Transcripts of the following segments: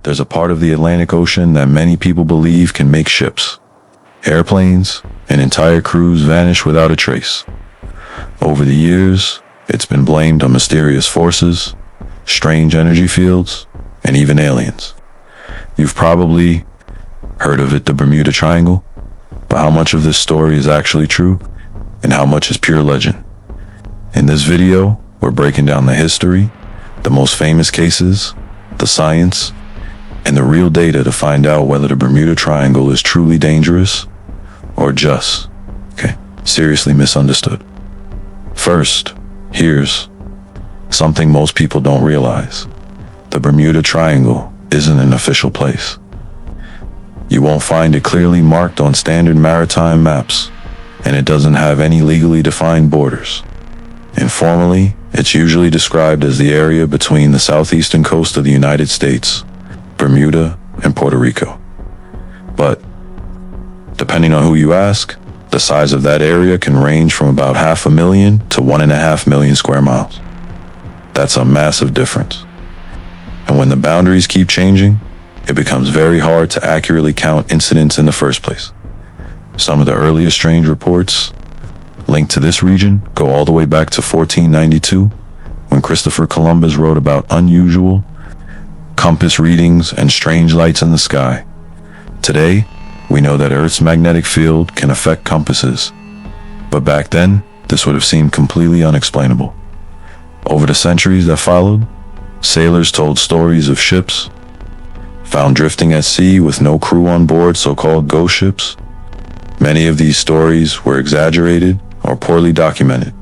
there's a part of the Atlantic Ocean that many people believe can make ships, airplanes, and entire crews vanish without a trace. Over the years, it's been blamed on mysterious forces, strange energy fields, and even aliens. You've probably heard of it, the Bermuda Triangle, but how much of this story is actually true, and how much is pure legend? In this video, we're breaking down the history, the most famous cases, the science, and the real data to find out whether the Bermuda Triangle is truly dangerous or just, seriously misunderstood. First, here's something most people don't realize. The Bermuda Triangle isn't an official place. You won't find it clearly marked on standard maritime maps, and it doesn't have any legally defined borders. Informally, it's usually described as the area between the southeastern coast of the United States, Bermuda, and Puerto Rico. But, depending on who you ask, the size of that area can range from about 500,000 to 1.5 million square miles. That's a massive difference. And when the boundaries keep changing, it becomes very hard to accurately count incidents in the first place. Some of the earliest strange reports linked to this region go all the way back to 1492, when Christopher Columbus wrote about unusual compass readings and strange lights in the sky. Today, we know that Earth's magnetic field can affect compasses, but back then, this would have seemed completely unexplainable. Over the centuries that followed, sailors told stories of ships found drifting at sea with no crew on board, so-called ghost ships. Many of these stories were exaggerated or poorly documented,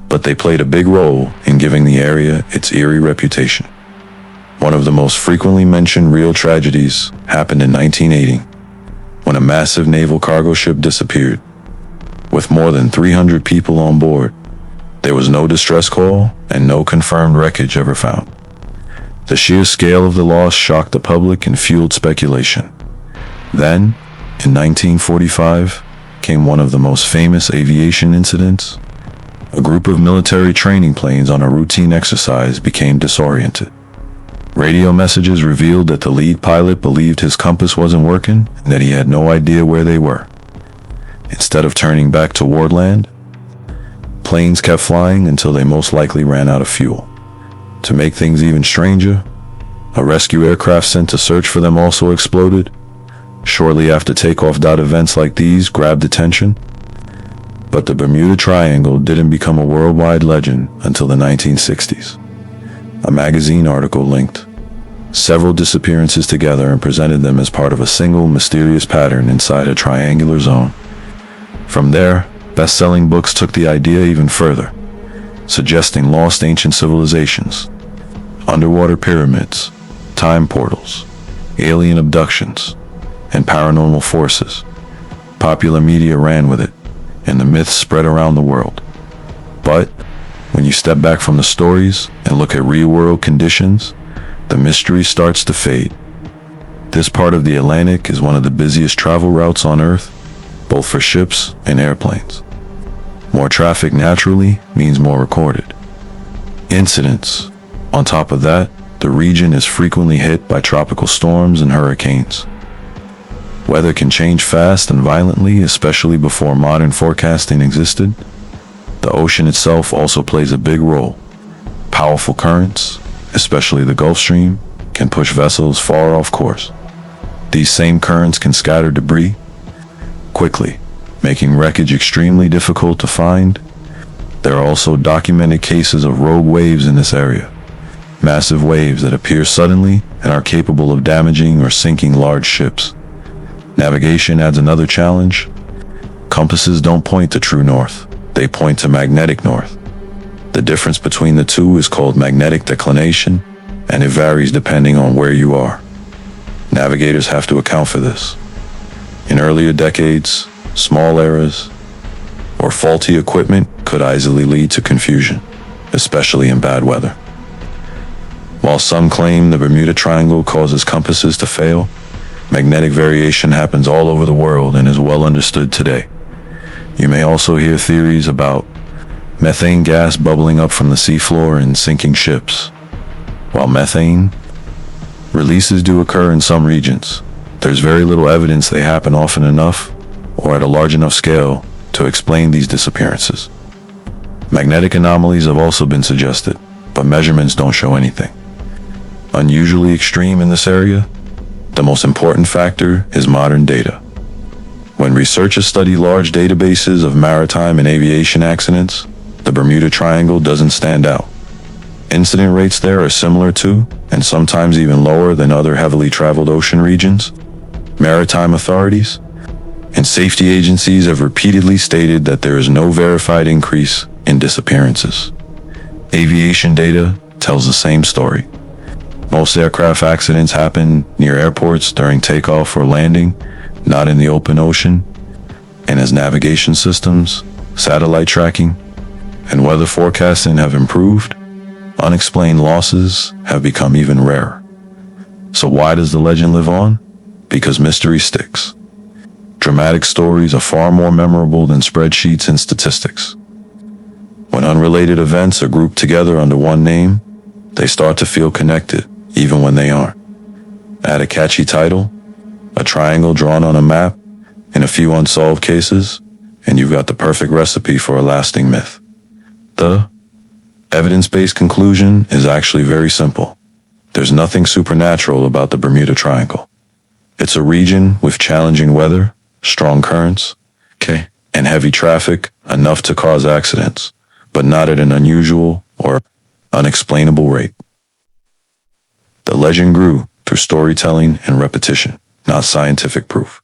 but they played a big role in giving the area its eerie reputation. One of the most frequently mentioned real tragedies happened in 1980, when a massive naval cargo ship disappeared. With more than 300 people on board, there was no distress call and no confirmed wreckage ever found. The sheer scale of the loss shocked the public and fueled speculation. Then, in 1945, came one of the most famous aviation incidents. A group of military training planes on a routine exercise became disoriented. Radio messages revealed that the lead pilot believed his compass wasn't working and that he had no idea where they were. Instead of turning back toward land, planes kept flying until they most likely ran out of fuel. To make things even stranger, a rescue aircraft sent to search for them also exploded. Shortly after takeoff, events like these grabbed attention. But the Bermuda Triangle didn't become a worldwide legend until the 1960s. A magazine article linked several disappearances together and presented them as part of a single mysterious pattern inside a triangular zone. From there, best-selling books took the idea even further, suggesting lost ancient civilizations, underwater pyramids, time portals, alien abductions, and paranormal forces. Popular media ran with it, and the myths spread around the world. But when you step back from the stories and look at real-world conditions, the mystery starts to fade. This part of the Atlantic is one of the busiest travel routes on Earth, both for ships and airplanes. More traffic naturally means more recorded incidents. On top of that, the region is frequently hit by tropical storms and hurricanes. Weather can change fast and violently, especially before modern forecasting existed. The ocean itself also plays a big role. Powerful currents, especially the Gulf Stream, can push vessels far off course. These same currents can scatter debris quickly, making wreckage extremely difficult to find. There are also documented cases of rogue waves in this area. Massive waves that appear suddenly and are capable of damaging or sinking large ships. Navigation adds another challenge. Compasses don't point to true north, they point to magnetic north. The difference between the two is called magnetic declination, and it varies depending on where you are. Navigators have to account for this. In earlier decades, small errors or faulty equipment could easily lead to confusion, especially in bad weather. While some claim the Bermuda Triangle causes compasses to fail, magnetic variation happens all over the world and is well understood today. You may also hear theories about methane gas bubbling up from the seafloor and sinking ships. While methane Releases do occur in some regions. There's very little evidence they happen often enough or at a large enough scale to explain these disappearances. Magnetic anomalies have also been suggested, but measurements don't show anything. Unusually extreme in this area, the most important factor is modern data. When researchers study large databases of maritime and aviation accidents, the Bermuda Triangle doesn't stand out. Incident rates there are similar to, and sometimes even lower than other heavily traveled ocean regions. Maritime authorities and safety agencies have repeatedly stated that there is no verified increase in disappearances. Aviation data tells the same story. Most aircraft accidents happen near airports during takeoff or landing, not in the open ocean. And as navigation systems, satellite tracking, and weather forecasting have improved, unexplained losses have become even rarer. So why does the legend live on? Because mystery sticks. Dramatic stories are far more memorable than spreadsheets and statistics. When unrelated events are grouped together under one name, they start to feel connected, even when they aren't. Add a catchy title, a triangle drawn on a map, and a few unsolved cases, and you've got the perfect recipe for a lasting myth. The evidence-based conclusion is actually very simple. There's nothing supernatural about the Bermuda Triangle. It's a region with challenging weather, strong currents, and heavy traffic, enough to cause accidents, but not at an unusual or unexplainable rate. The legend grew through storytelling and repetition, not scientific proof.